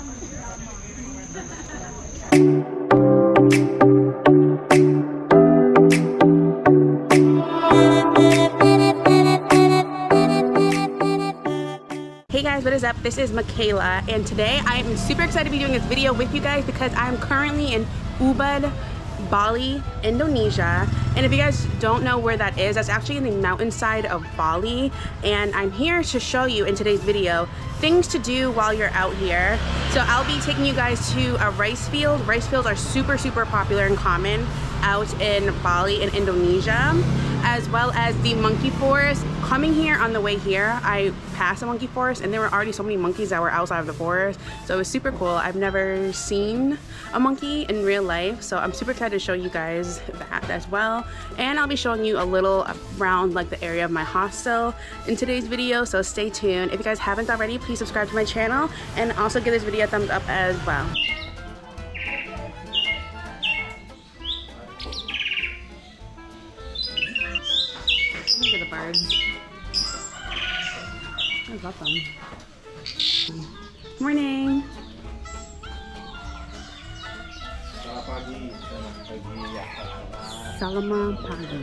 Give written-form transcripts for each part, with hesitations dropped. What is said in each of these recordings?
Hey guys, what is up? This is Michaela, and today I'm super excited to be doing this video with you guys because I'm currently in Ubud Bali, Indonesia. And if you guys don't know where that is, that's actually in the mountainside of Bali. And I'm here to show you in today's video things to do while you're out here. So I'll be taking you guys to a rice field. Rice fields are super popular and common out in Bali in Indonesia, as well as the monkey forest. Coming here on the way here, I passed a monkey forest and there were already so many monkeys that were outside of the forest. So it was super cool. I've never seen a monkey in real life, so I'm super excited to show you guys that as well. And I'll be showing you a little around like the area of my hostel in today's video, so stay tuned. If you guys haven't already, please subscribe to my channel and also give this video a thumbs up as well. Look at the birds. I love them. Morning. Selamat pagi.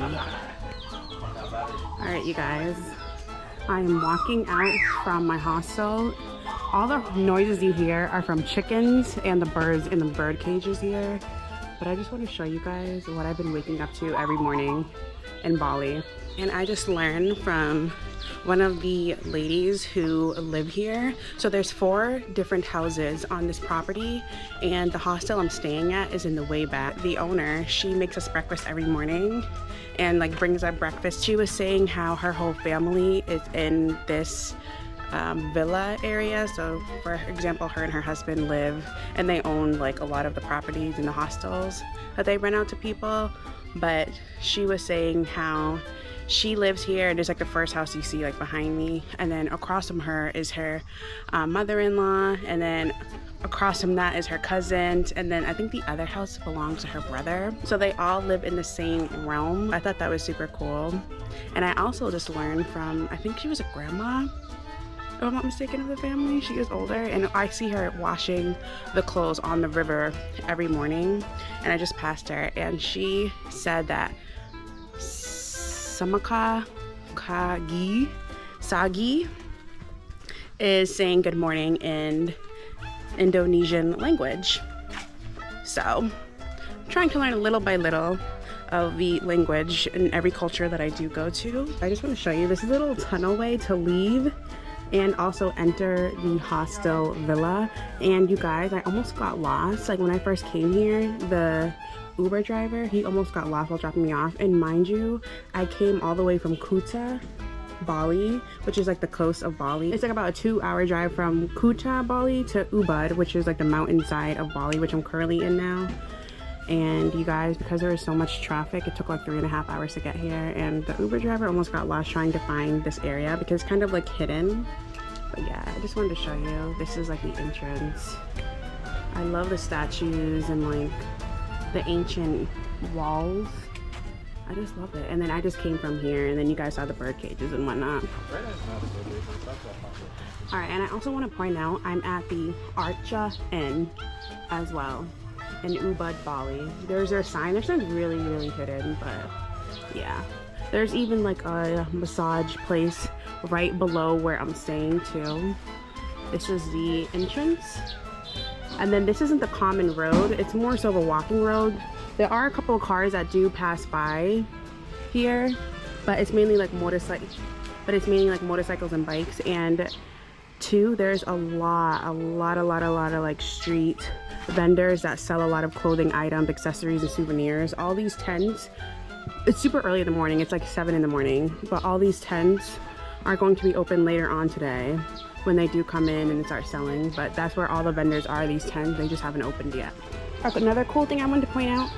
Alright, you guys. I am walking out from my hostel. All the noises you hear are from chickens and the birds in the bird cages here. But I just want to show you guys what I've been waking up to every morning in Bali. And I just learned from one of the ladies who live here. So there's 4 different houses on this property, and the hostel I'm staying at is in the way back. The owner, she makes us breakfast every morning and like brings up breakfast. She was saying how her whole family is in this villa area. So for example, her and her husband live and they own like a lot of the properties in the hostels that they rent out to people. But she was saying how she lives here, and there's like the first house you see like behind me, and then across from her is her mother-in-law, and then across from that is her cousin, and then I think the other house belongs to her brother. So they all live in the same realm. I thought that was super cool. And I also just learned from, I think she was a grandma, if I'm not mistaken, of the family. She is older, and I see her washing the clothes on the river every morning, and I just passed her and she said that Samaka Kagi Sagi is saying good morning in Indonesian language. So I'm trying to learn little by little of the language in every culture that I do go to. I just want to show you this little tunnel way to leave and also enter the hostel villa. And you guys, I almost got lost. Like when I first came here, the Uber driver, he almost got lost while dropping me off. And mind you, I came all the way from Kuta, Bali, which is like the coast of Bali. It's like about a 2-hour drive from Kuta, Bali to Ubud, which is like the mountainside of Bali, which I'm currently in now. And you guys, because there was so much traffic, it took like 3.5 hours to get here, and the Uber driver almost got lost trying to find this area because it's kind of like hidden. But yeah, I just wanted to show you. This is like the entrance. I love the statues and like the ancient walls. I just love it. And then I just came from here, and then you guys saw the bird cages and whatnot. Alright, and I also want to point out I'm at the Archa Inn as well in Ubud Bali. There's their sign. Their sign's really hidden, but yeah. There's even like a massage place right below where I'm staying too. This is the entrance. And then this isn't the common road, it's more so of a walking road. There are a couple of cars that do pass by here, but it's mainly like motorcycles and bikes. And two, there's a lot of like street vendors that sell a lot of clothing items, accessories, and souvenirs. All these tents, it's super early in the morning, it's like 7 in the morning, but all these tents are going to be open later on today when they do come in and start selling. But that's where all the vendors are, these tents. They just haven't opened yet. Another cool thing I wanted to point out,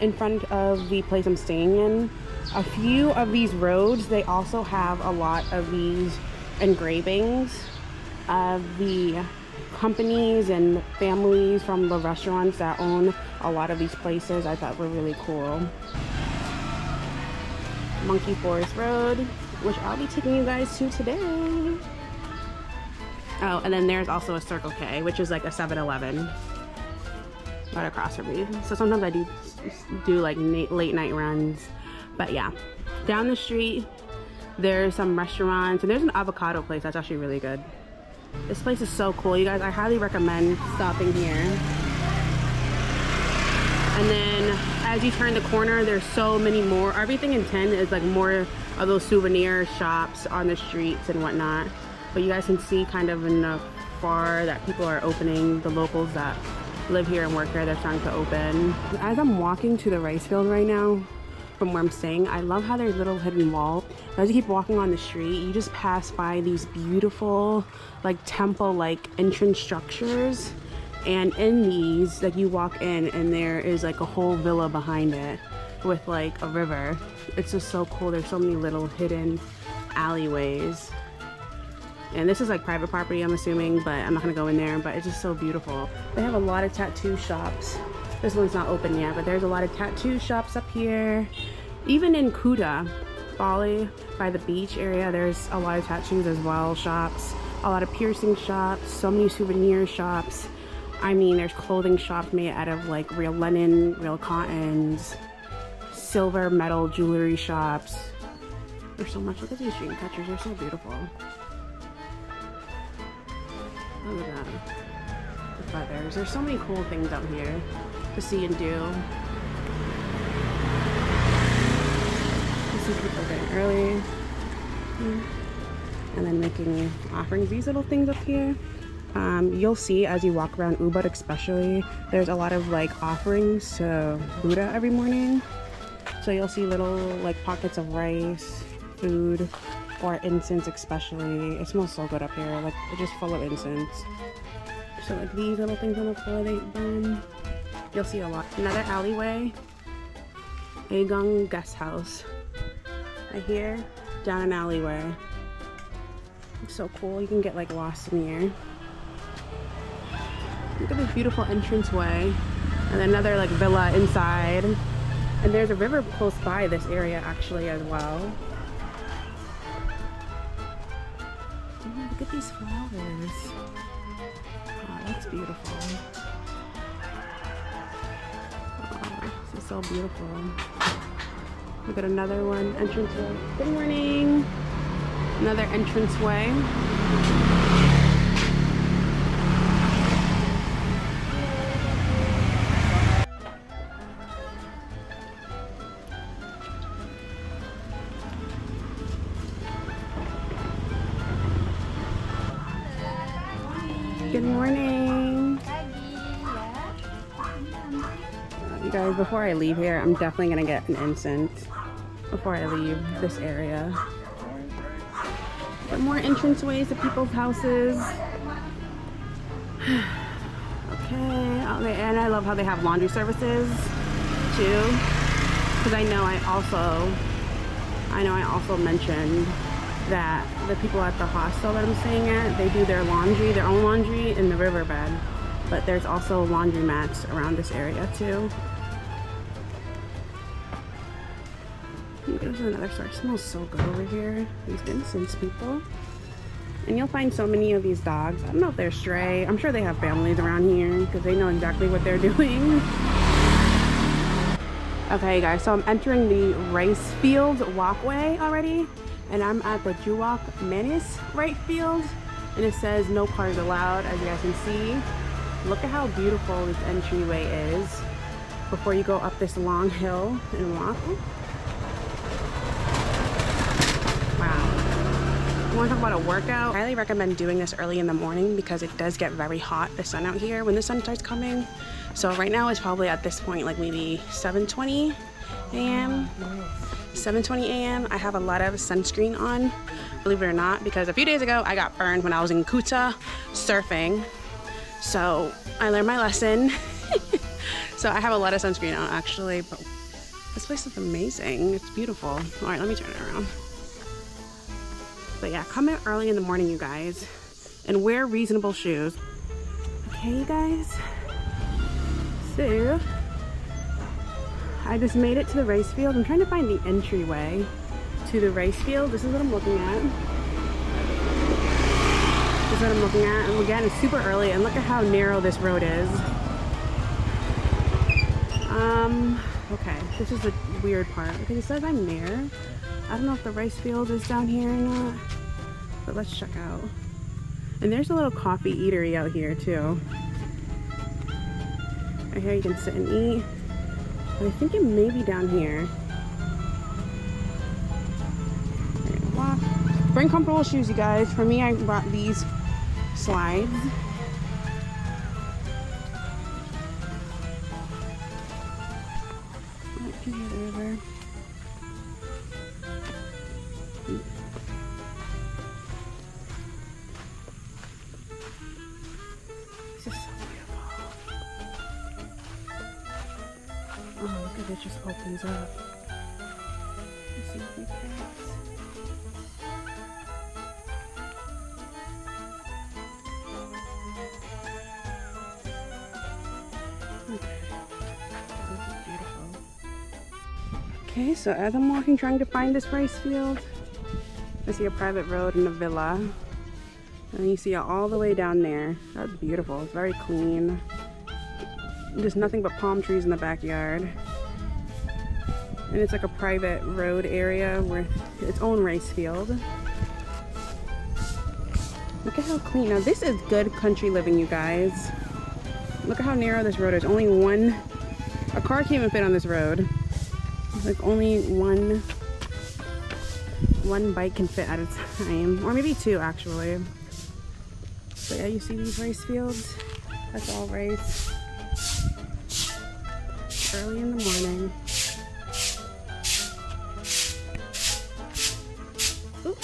in front of the place I'm staying in, a few of these roads, they also have a lot of these engravings of the companies and families from the restaurants that own a lot of these places. I thought were really cool. Monkey Forest Road, which I'll be taking you guys to today. Oh, and then there's also a Circle K, which is like a 7-Eleven right across from me. So sometimes I do like late night runs. But yeah, down the street, there's some restaurants, and there's an avocado place that's actually really good. This place is so cool, you guys. I highly recommend stopping here. And then as you turn the corner, there's so many more. Everything in 10 is like more of those souvenir shops on the streets and whatnot. But you guys can see kind of in the far that people are opening. The locals that live here and work here, they're starting to open. As I'm walking to the rice field right now, from where I'm staying, I love how there's little hidden walls. As you keep walking on the street, you just pass by these beautiful like temple-like entrance structures, and in these, like, you walk in and there is like a whole villa behind it with like a river. It's just so cool. There's so many little hidden alleyways, and this is like private property, I'm assuming, but I'm not gonna go in there. But it's just so beautiful. They have a lot of tattoo shops. This one's not open yet, but there's a lot of tattoo shops up here. Even in Kuta, Bali, by the beach area, there's a lot of tattoos as well, shops. A lot of piercing shops, so many souvenir shops. I mean, there's clothing shops made out of like real linen, real cottons, silver, metal, jewelry shops. There's so much. Look at these dream catchers, they're so beautiful. Look at that. The feathers. There's so many cool things out here to see and do. You see people getting early and then making offerings. These little things up here, you'll see as you walk around Ubud especially, there's a lot of like offerings to Buddha every morning. So you'll see little like pockets of rice, food, or incense especially. It smells so good up here, like it's just full of incense. So like these little things on the floor they burn. You'll see a lot. Another alleyway, Agung guest house. Right here, down an alleyway. It's so cool. You can get like lost in here. Look at this beautiful entranceway, and another like villa inside. And there's a river close by this area actually as well. Oh, look at these flowers. Oh, that's beautiful. Oh, this is so beautiful. We got another one, entranceway. Good morning. Another entranceway. Good morning. You guys, before I leave here, I'm definitely gonna get an incense before I leave this area. But more entranceways to people's houses. Okay, and I love how they have laundry services too, because I know I also mentioned that the people at the hostel that I'm staying at, they do their own laundry in the riverbed, but there's also laundry mats around this area too. There's another store. It smells so good over here. These incense people. And you'll find so many of these dogs. I don't know if they're stray. I'm sure they have families around here because they know exactly what they're doing. Okay guys, so I'm entering the rice field walkway already. And I'm at the Juwak Manis rice field. And it says no cars allowed, as you guys can see. Look at how beautiful this entryway is before you go up this long hill and walk. Ooh. You want to talk about a workout? I highly recommend doing this early in the morning because it does get very hot, the sun out here, when the sun starts coming. So right now it's probably at this point like maybe 7:20 a.m. 7:20 a.m. I have a lot of sunscreen on, believe it or not, because a few days ago I got burned when I was in Kuta surfing. So I learned my lesson. So I have a lot of sunscreen on actually, but this place is amazing. It's beautiful. All right, let me turn it around. But yeah, come in early in the morning, you guys, and wear reasonable shoes. Okay, you guys. So, I just made it to the rice field. I'm trying to find the entryway to the rice field. This is what I'm looking at. is what I'm looking at. And again, it's super early, and look at how narrow this road is. Okay, this is the weird part. Okay, it says I'm near. I don't know if the rice field is down here or not, but let's check out. And there's a little coffee eatery out here too. Right here you can sit and eat. But I think it may be down here. Walk. Bring comfortable shoes, you guys. For me, I brought these slides. This is so beautiful. Oh, look at it, just opens up. Let's see if we can. Okay, so as I'm walking trying to find this rice field, I see a private road and a villa. And you see it all the way down there. That's beautiful. It's very clean. There's nothing but palm trees in the backyard. And it's like a private road area with its own rice field. Look at how clean. Now this is good country living, you guys. Look at how narrow this road is. Only a car can't even fit on this road. Like only one bike can fit at a time, or maybe two actually. But yeah, you see these rice fields? That's all rice. Early in the morning. Ooh.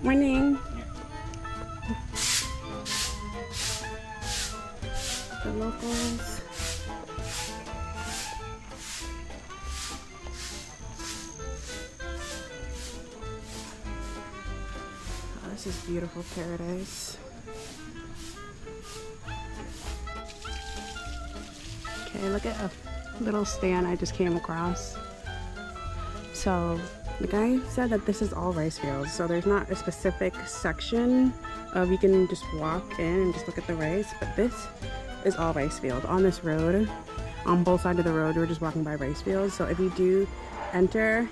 Morning. The locals. Oh, this is beautiful paradise. Okay, look at a little stand I just came across. So the guy said that this is all rice fields, so there's not a specific section of you can just walk in and just look at the rice, but this is all rice field on this road. On both sides of the road we're just walking by rice fields, so if you do enter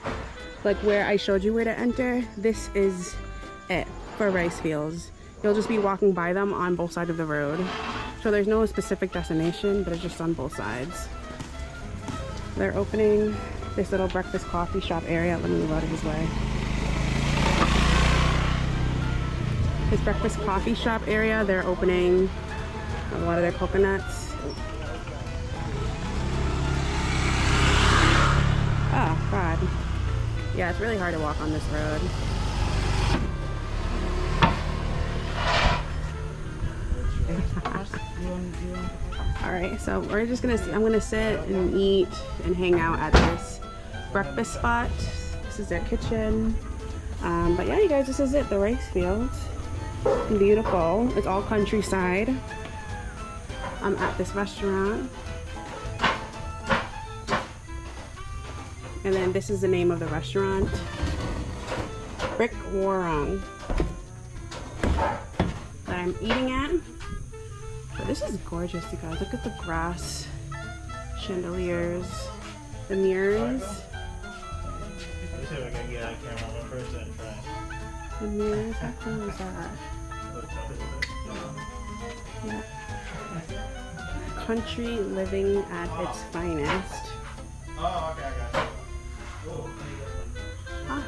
like where I showed you where to enter, this is it for rice fields. You'll just be walking by them on both sides of the road. So there's no specific destination, but it's just on both sides. They're opening this little breakfast coffee shop area. Let me move out of his way. This breakfast coffee shop area, they're opening a lot of their coconuts. Oh, God. Yeah, it's really hard to walk on this road. Alright, so we're just I'm gonna sit and eat and hang out at this breakfast spot. This is their kitchen. But yeah, you guys, this is it, the rice field. Beautiful. It's all countryside. I'm at this restaurant. And then this is the name of the restaurant. Brick Warung. That I'm eating at. But this is gorgeous, you guys. Look at the grass, chandeliers, the mirrors. The mirrors, how cool is that? Yeah. Country living at its finest. Oh, okay, I got it. Ah,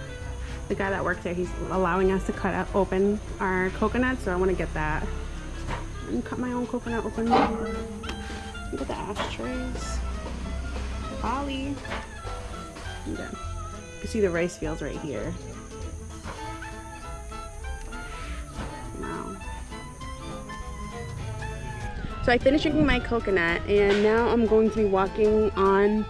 the guy that works there, he's allowing us to cut open our coconuts, so I want to get that. And cut my own coconut open. Look at the ashtrays. Bali. Okay. You can see the rice fields right here. Wow. So I finished drinking my coconut and now I'm going to be walking on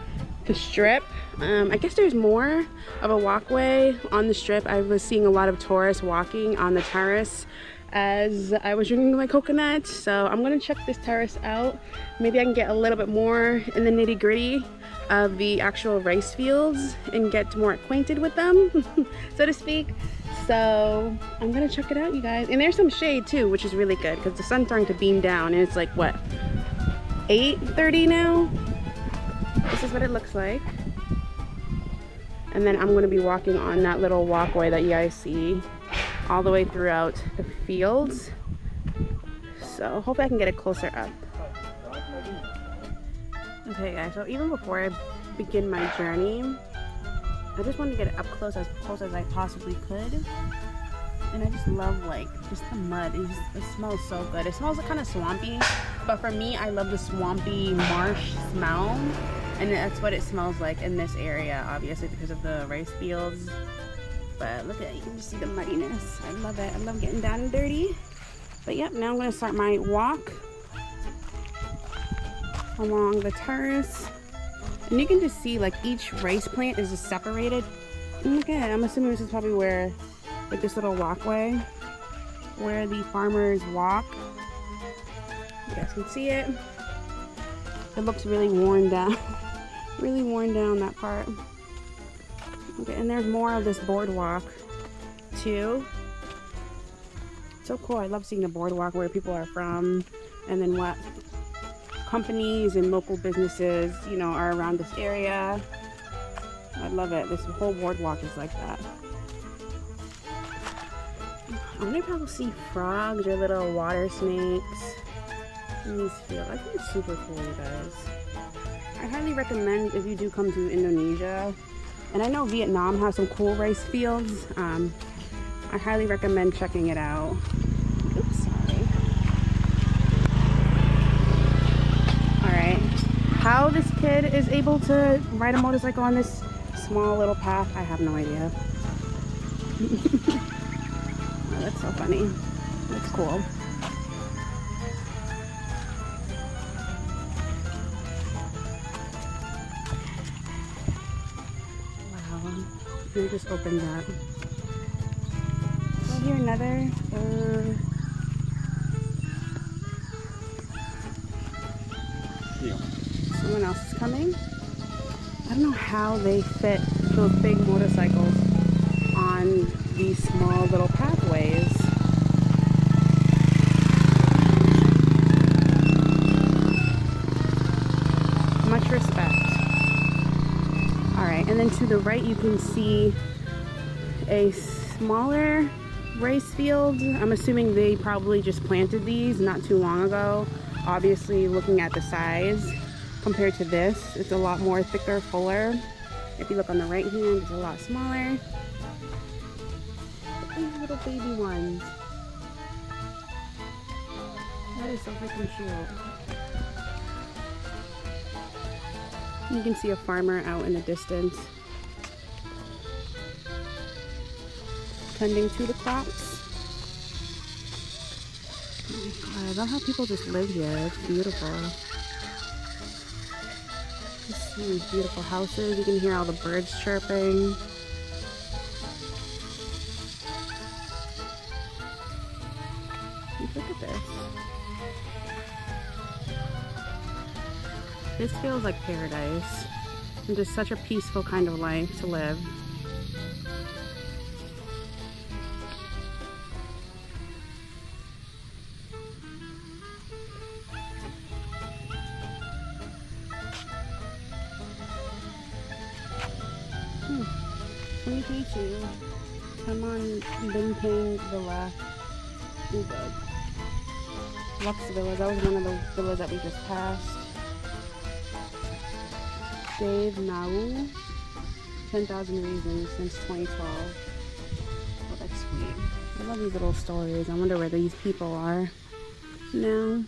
the strip. I guess there's more of a walkway on the strip. I was seeing a lot of tourists walking on the terrace as I was drinking my coconut, so I'm gonna check this terrace out. Maybe I can get a little bit more in the nitty-gritty of the actual rice fields and get more acquainted with them, so to speak. So So I'm gonna check it out, you guys. And there's some shade too, which is really good because the sun's starting to beam down and it's like what, 8:30 now? This is what it looks like. And then I'm going to be walking on that little walkway that you guys see all the way throughout the fields. So hopefully I can get it closer up. Okay guys, so even before I begin my journey, I just wanted to get it up close as I possibly could. And I just love like just the mud. It smells so good. It smells kind of swampy, but for me, I love the swampy marsh smell. And that's what it smells like in this area, obviously because of the rice fields. But look at it, you can just see the muddiness. I love it. I love getting down and dirty. But yep, now I'm gonna start my walk along the terrace. And you can just see like each rice plant is just separated. And look at it, I'm assuming this is probably where, like this little walkway, where the farmers walk. You guys can see it. It looks really worn down. Really worn down, that part. Okay, and there's more of this boardwalk too. So cool. I love seeing the boardwalk, where people are from, and then what companies and local businesses, you know, are around this area. I love it. This whole boardwalk is like that. I wonder if I will see frogs or little water snakes in these fields. I think it's super cool, you guys. I highly recommend if you do come to Indonesia, and I know Vietnam has some cool rice fields. I highly recommend checking it out. Oops, sorry. Alright. How this kid is able to ride a motorcycle on this small little path, I have no idea. Oh, that's so funny. That's cool. It just opened up. Do I hear another? Someone else is coming. I don't know how they fit those big motorcycles on these small little pathways. Much respect. Alright, and then to the right you can see a smaller rice field. I'm assuming they probably just planted these not too long ago. Obviously, looking at the size compared to this, it's a lot more thicker, fuller. If you look on the right hand, it's a lot smaller. These little baby ones. That is so freaking cute. You can see a farmer out in the distance tending to the crops. Oh my God, I love how people just live here. It's beautiful. Just these beautiful houses. You can hear all the birds chirping. Look at this. This feels like paradise, and just such a peaceful kind of life to live. Twenty-two. Come on, Bimping Villa, Ubud. Lux Villas. That was one of the villas that we just passed. Dave Nau, 10,000 Reasons since 2012. Oh, that's sweet. I love these little stories. I wonder where these people are now.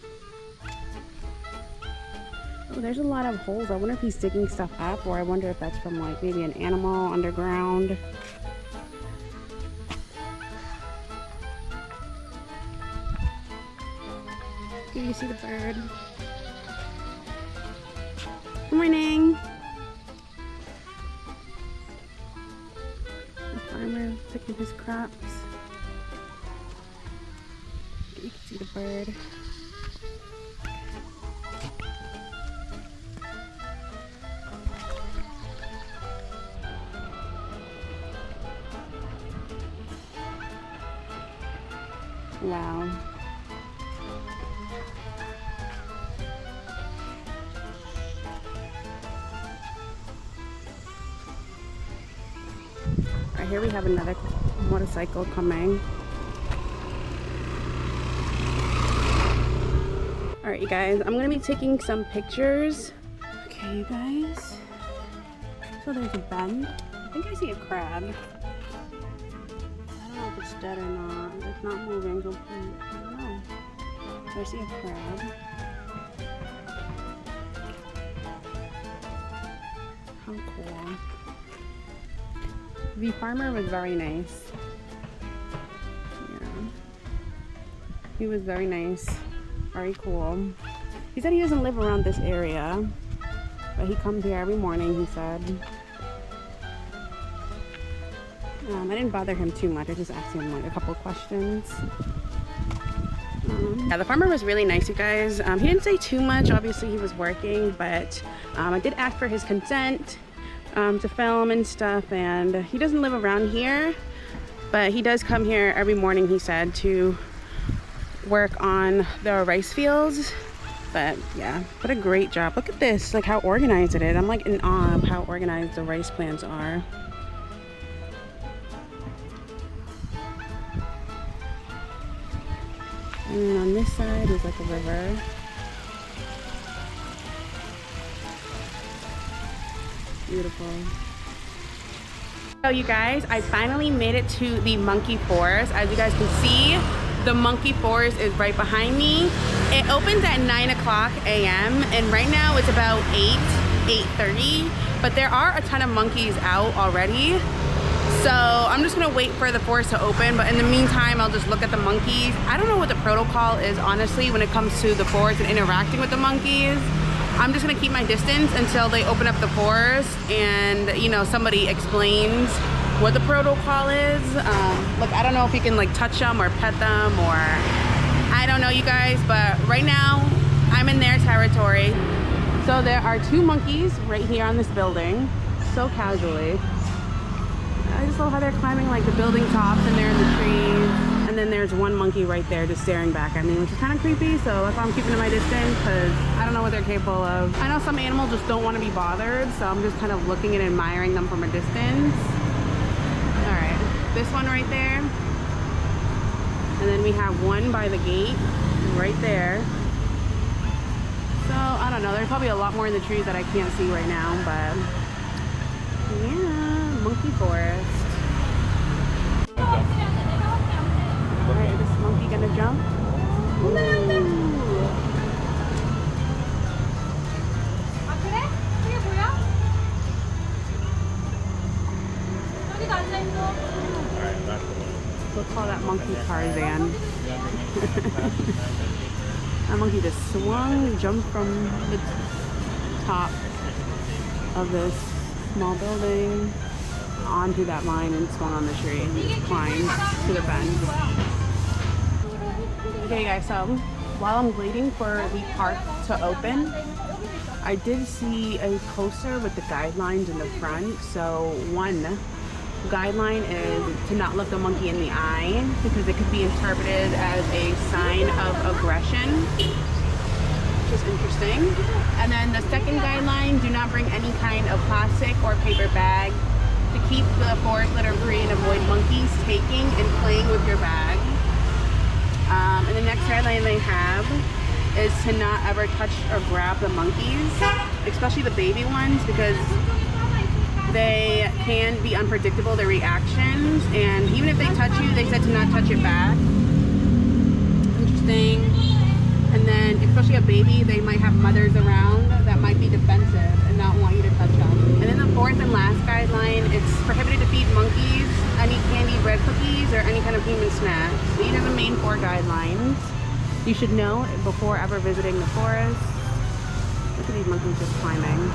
Oh, there's a lot of holes. I wonder if he's digging stuff up, or I wonder if that's from like maybe an animal underground. Can you see the bird? Good morning. The farmer picking his crops. You can see the bird. Wow. Alright, here we have another motorcycle coming. Alright, you guys, I'm gonna be taking some pictures. Okay, you guys. So there's a bend. I think I see a crab. I don't know if it's dead or not. It's not moving, so I don't know. I see a crab. How cool. The farmer was very nice. Yeah. He was very nice. Very cool. He said he doesn't live around this area, but he comes here every morning, he said. I didn't bother him too much. I just asked him like a couple questions. Yeah, the farmer was really nice, you guys. He didn't say too much. Obviously, he was working, but I did ask for his consent to film and stuff. And he doesn't live around here, but he does come here every morning, he said, to work on the rice fields. But yeah, what a great job. Look at this, like how organized it is. I'm like in awe of how organized the rice plants are. And on this side is like a river. Beautiful. So you guys, I finally made it to the monkey forest. As you guys can see, the monkey forest is right behind me. It opens at 9 o'clock a.m. and right now it's about 8:30. But there are a ton of monkeys out already. So I'm just gonna wait for the forest to open, but in the meantime, I'll just look at the monkeys. I don't know what the protocol is, honestly, when it comes to the forest and interacting with the monkeys. I'm just gonna keep my distance until they open up the forest and, you know, somebody explains what the protocol is. Look, I don't know if you can like touch them or pet them or, I don't know, you guys, but right now I'm in their territory. So there are 2 monkeys right here on this building, so casually. I just love how they're climbing like the building tops and they're in the trees. And then there's one monkey right there just staring back at me, which is kind of creepy. So that's why I'm keeping to my distance, because I don't know what they're capable of. I know some animals just don't want to be bothered, so I'm just kind of looking and admiring them from a distance. All right, this one right there. And then we have one by the gate right there. So I don't know, there's probably a lot more in the trees that I can't see right now, but yeah, monkey forest. Alright, this monkey gonna jump? Ooh. We'll call that monkey Tarzan. That monkey just swung, jumped from the top of this small building onto that line and swung on the tree and climbed to the bend. Okay guys, so while I'm waiting for the park to open, I did see a poster with the guidelines in the front. So one guideline is to not look the monkey in the eye because it could be interpreted as a sign of aggression, which is interesting. And then the second guideline, do not bring any kind of plastic or paper bag to keep the forest litter free and avoid monkeys taking and playing with your bag. And the next guideline they have is to not ever touch or grab the monkeys, especially the baby ones, because they can be unpredictable, their reactions, and even if they touch you, they said to not touch it back. Interesting. And then, especially a baby, they might have mothers around that might be defensive and not want you to touch them. And then the fourth and last guideline, it's prohibited to feed monkeys any candy bread cookies or any kind of human snacks. These are the main 4 guidelines you should know before ever visiting the forest. Look at these monkeys just climbing.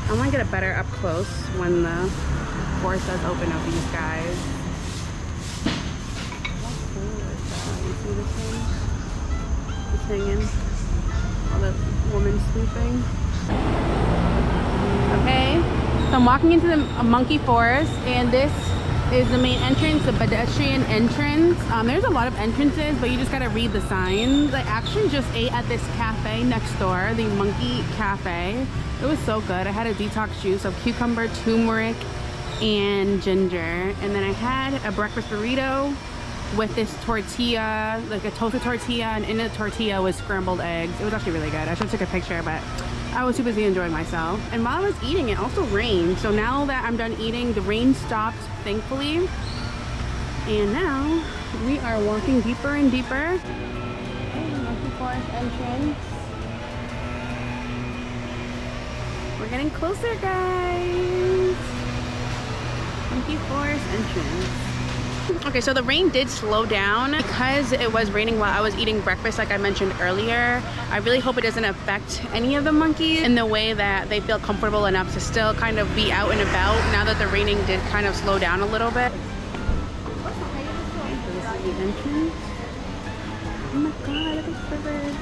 I want to get a better up close when the forest does open of these guys. How cool is that? You see this thing? It's hanging. All the woman swooping. Okay, so I'm walking into the monkey forest, and this is the main entrance, the pedestrian entrance. There's a lot of entrances, but you just gotta read the signs. I actually just ate at this cafe next door, the Monkey Cafe. It was so good. I had a detox juice of cucumber, turmeric, and ginger. And then I had a breakfast burrito with this tortilla, like a toasted tortilla, and in the tortilla was scrambled eggs. It was actually really good. I should have took a picture, but I was too busy enjoying myself. And while I was eating, it also rained. So now that I'm done eating, the rain stopped, thankfully. And now we are walking deeper and deeper. Monkey Forest entrance. We're getting closer, guys. Monkey Forest entrance. Okay, so the rain did slow down because it was raining while I was eating breakfast, like I mentioned earlier. I really hope it doesn't affect any of the monkeys in the way that they feel comfortable enough to still kind of be out and about now that the raining did kind of slow down a little bit. This is the entrance. Oh my god, look at the bird.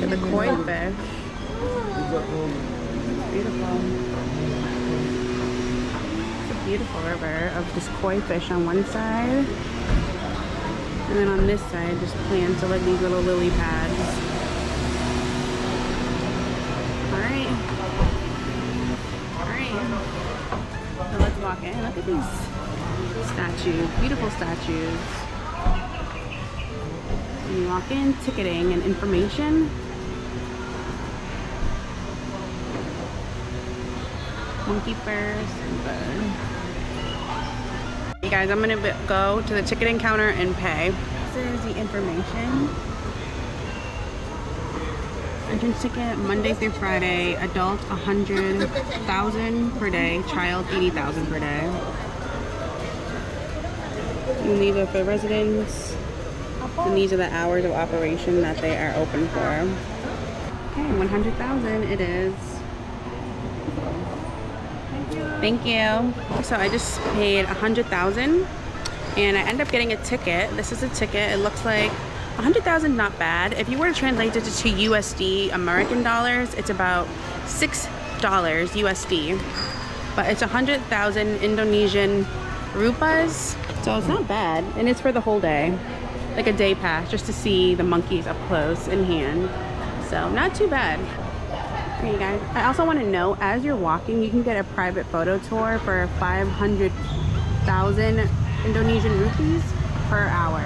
And the koi fish. Beautiful. It's a beautiful river of just koi fish on one side, and then on this side just plants of like these little lily pads. Alright, so let's walk in. Look at these statues, beautiful statues. And you walk in, ticketing and information. Monkey first and bird. Hey guys, I'm gonna go to the ticketing counter and pay. This is the information. Entrance ticket Monday through Friday. Adult 100,000 per day. Child 80,000 per day. You leave it for residents. And these are the hours of operation that they are open for. Okay, 100,000 it is. Thank you. So I just paid 100,000 and I ended up getting a ticket. This is a ticket. It looks like 100,000, not bad. If you were to translate it to USD American dollars, it's about $6 USD. But it's 100,000 Indonesian rupiahs. So it's not bad. And it's for the whole day. Like a day pass just to see the monkeys up close in hand. So not too bad. Hey guys, I also want to know, as you're walking, you can get a private photo tour for 500,000 Indonesian rupees per hour.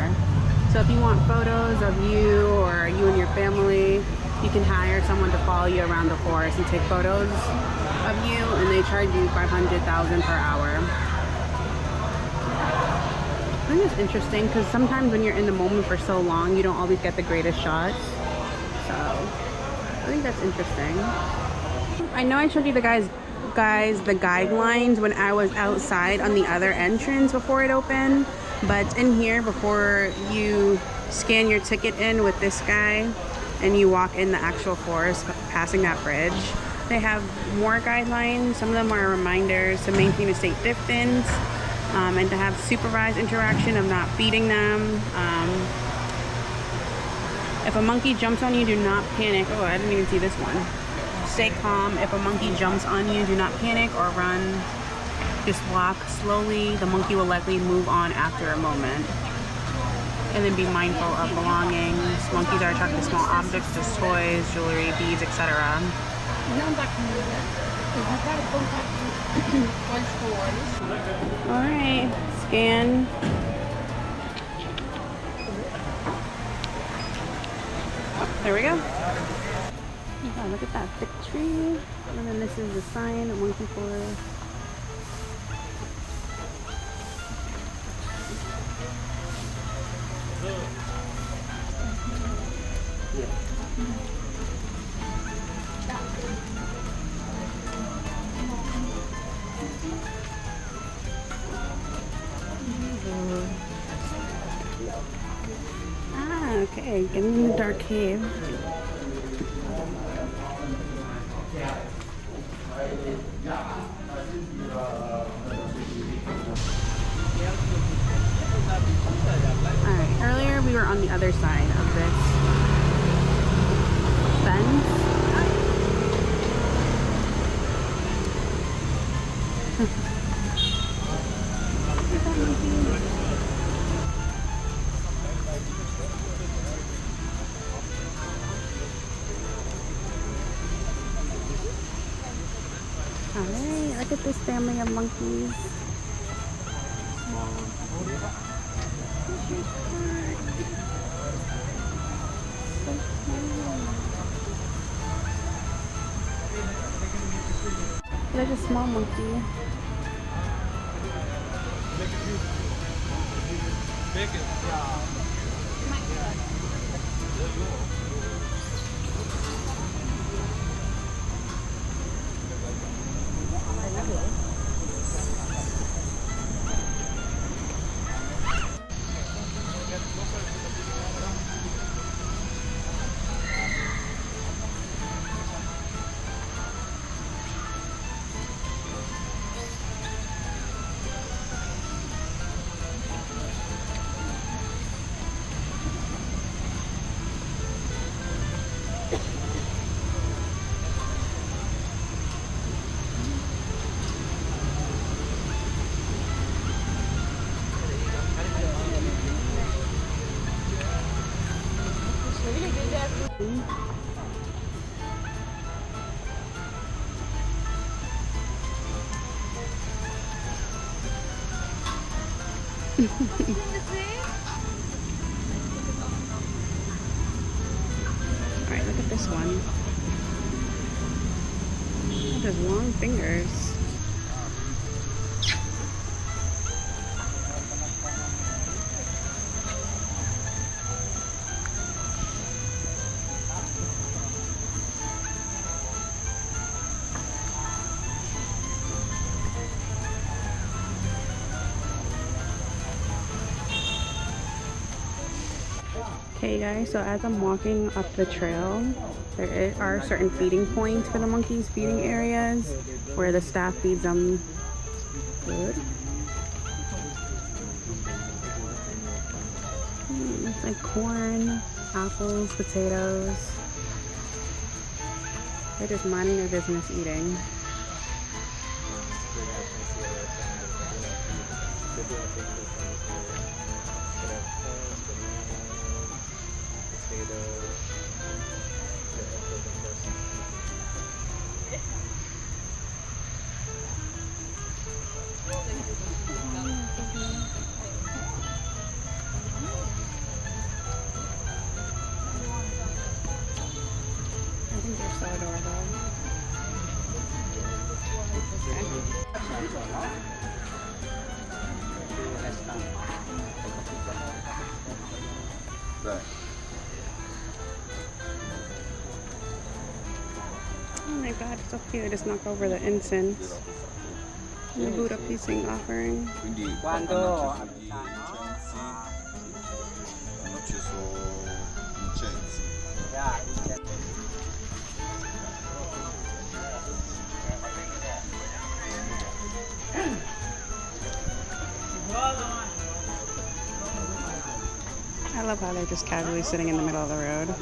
So if you want photos of you or you and your family, you can hire someone to follow you around the forest and take photos of you, and they charge you 500,000 per hour. I think it's interesting because sometimes when you're in the moment for so long, you don't always get the greatest shots. So I think that's interesting. I know I showed you the guys the guidelines when I was outside on the other entrance before it opened, but in here, before you scan your ticket in with this guy and you walk in the actual forest passing that bridge, they have more guidelines. Some of them are reminders to maintain a safe distance and to have supervised interaction of not feeding them. If a monkey jumps on you, do not panic. Oh, I didn't even see this one. Stay calm. If a monkey jumps on you, do not panic or run. Just walk slowly. The monkey will likely move on after a moment. And then be mindful of belongings. Monkeys are attracted to small objects, just toys, jewelry, beads, etc. Alright, scan. There we go. Oh, look at that thick tree. And then this is the sign, the monkey forest. Ah, okay, getting in the dark cave. Alright, earlier we were on the other side of this fence. Alright, look at this family of monkeys. There's a small monkey. Alright, look at this one. It has long fingers. Okay guys, so as I'm walking up the trail, there are certain feeding points for the monkeys, feeding areas, where the staff feeds them food. It's like corn, apples, potatoes. They're just minding their business eating. I think they're so adorable. Oh my god, it's so cute. I just knocked over the incense. The Buddha peacing offering. Quindi quando hanno acceso incensi. I love how they're just casually sitting in the middle of the road.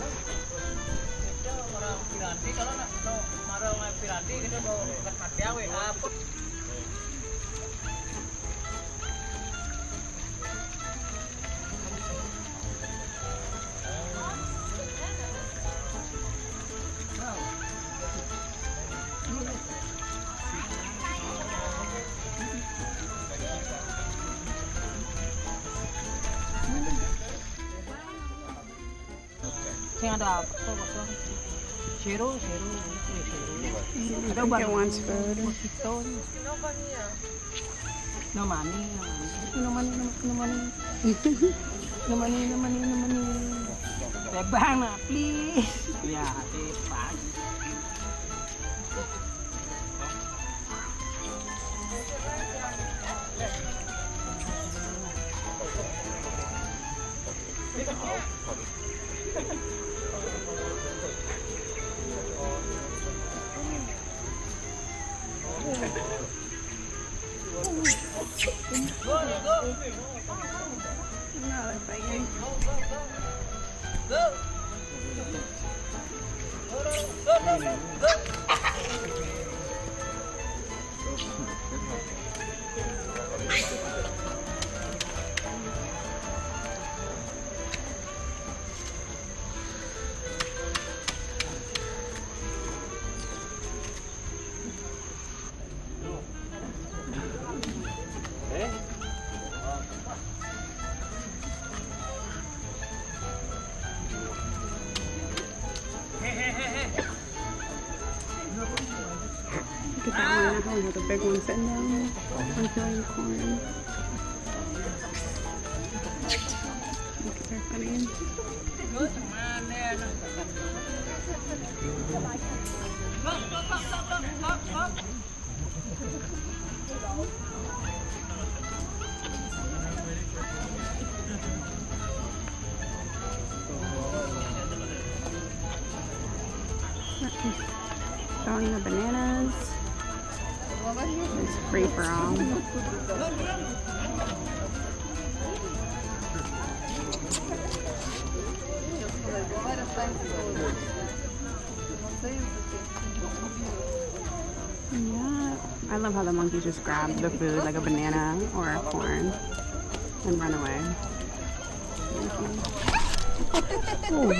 I think it wants food. No money, no money, no money. No money, no money, no money. Bebang, please. Yeah, bebang. No, they're fighting. That one with a big one sitting down. Enjoying corn. Look at their funny. Throwing the bananas. It's free for all. Yeah, I love how the monkeys just grab the food like a banana or a corn and run away. Ooh.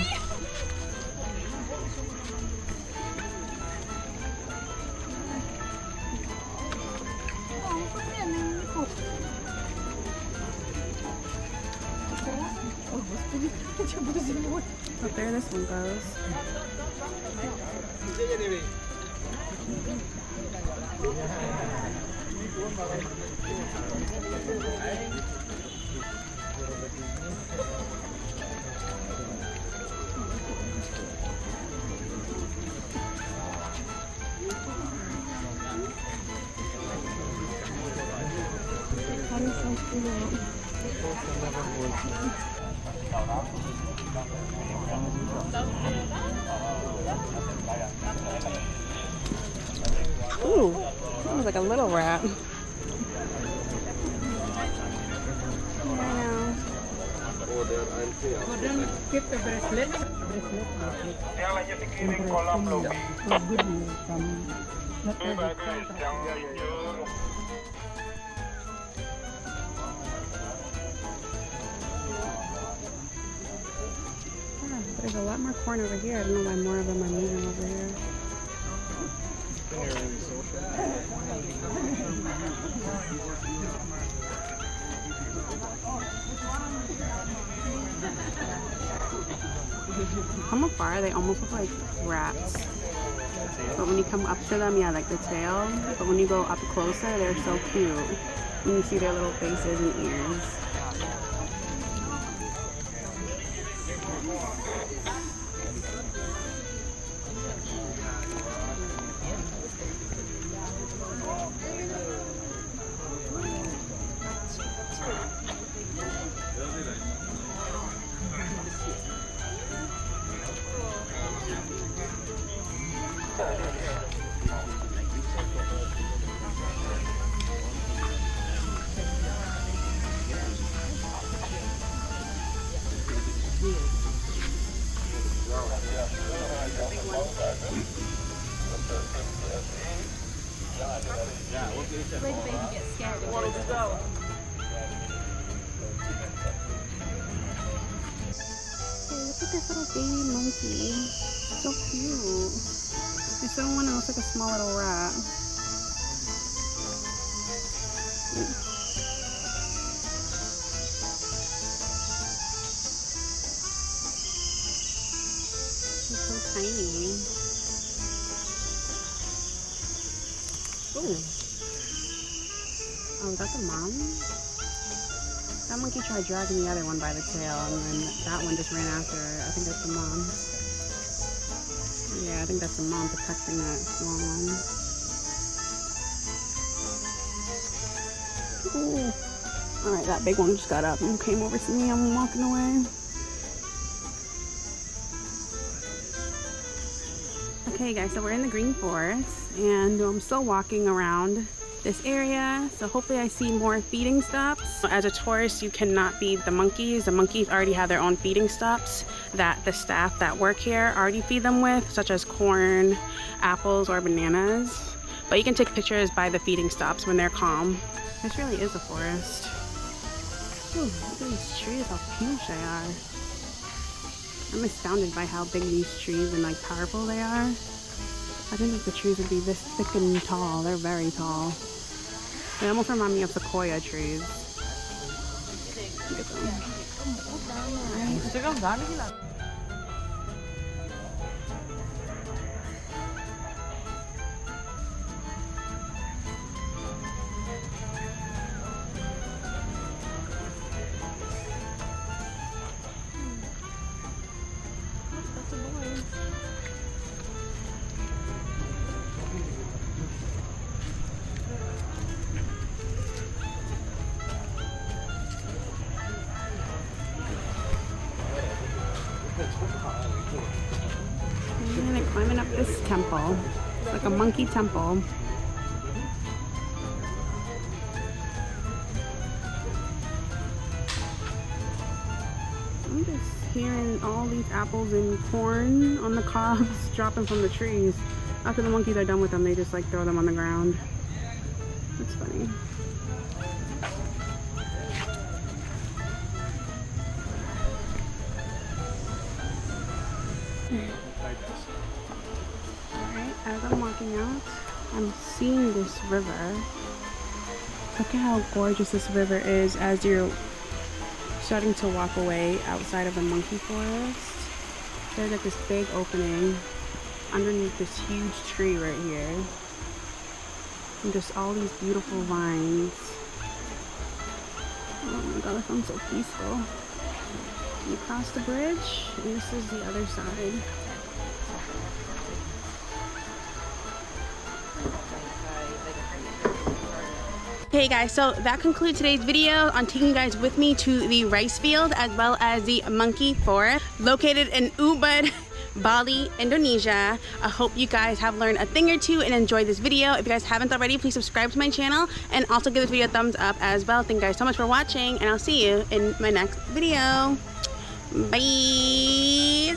Look, there this one goes. That is so cute. Ooh, that was like a little rat. Keep the bracelet. Yang lanjut dikirim kolam lobby. There's a lot more corn over here. I don't know why more of them are moving over here. From afar, they almost look like rats. But when you come up to them, yeah, like the tail. But when you go up closer, they're so cute. When you see their little faces and ears. Look at this little baby monkey. So cute. It's so one that looks like a small little rat. It's so tiny. Ooh. Oh, is that the mom? That monkey tried dragging the other one by the tail, and then that one just ran after her. I think that's the mom. Yeah, I think that's the mom protecting that small one. Ooh. Alright, that big one just got up and came over to me. I'm walking away. Okay guys, so we're in the green forest, and I'm still walking around this area, so hopefully I see more feeding stops. As a tourist, you cannot feed the monkeys. The monkeys already have their own feeding stops that the staff that work here already feed them with, such as corn, apples, or bananas. But you can take pictures by the feeding stops when they're calm. This really is a forest. Ooh, look at these trees, how huge they are. I'm astounded by how big these trees and like powerful they are. I didn't think the trees would be this thick and tall. They're very tall. They almost remind me of sequoia trees. Look at them. temple. It's like a monkey temple. I'm just hearing all these apples and corn on the cobs dropping from the trees. After the monkeys are done with them, they just like throw them on the ground. That's funny. Alright, as I'm walking out, I'm seeing this river. Look at how gorgeous this river is as you're starting to walk away outside of the monkey forest. There's like this big opening underneath this huge tree right here. And just all these beautiful vines. Oh my god, it sounds so peaceful. You cross the bridge, and this is the other side. Okay guys, so that concludes today's video on taking you guys with me to the rice field as well as the monkey forest located in Ubud, Bali, Indonesia. I hope you guys have learned a thing or two and enjoyed this video. If you guys haven't already, please subscribe to my channel and also give this video a thumbs up as well. Thank you guys so much for watching, and I'll see you in my next video. Bye!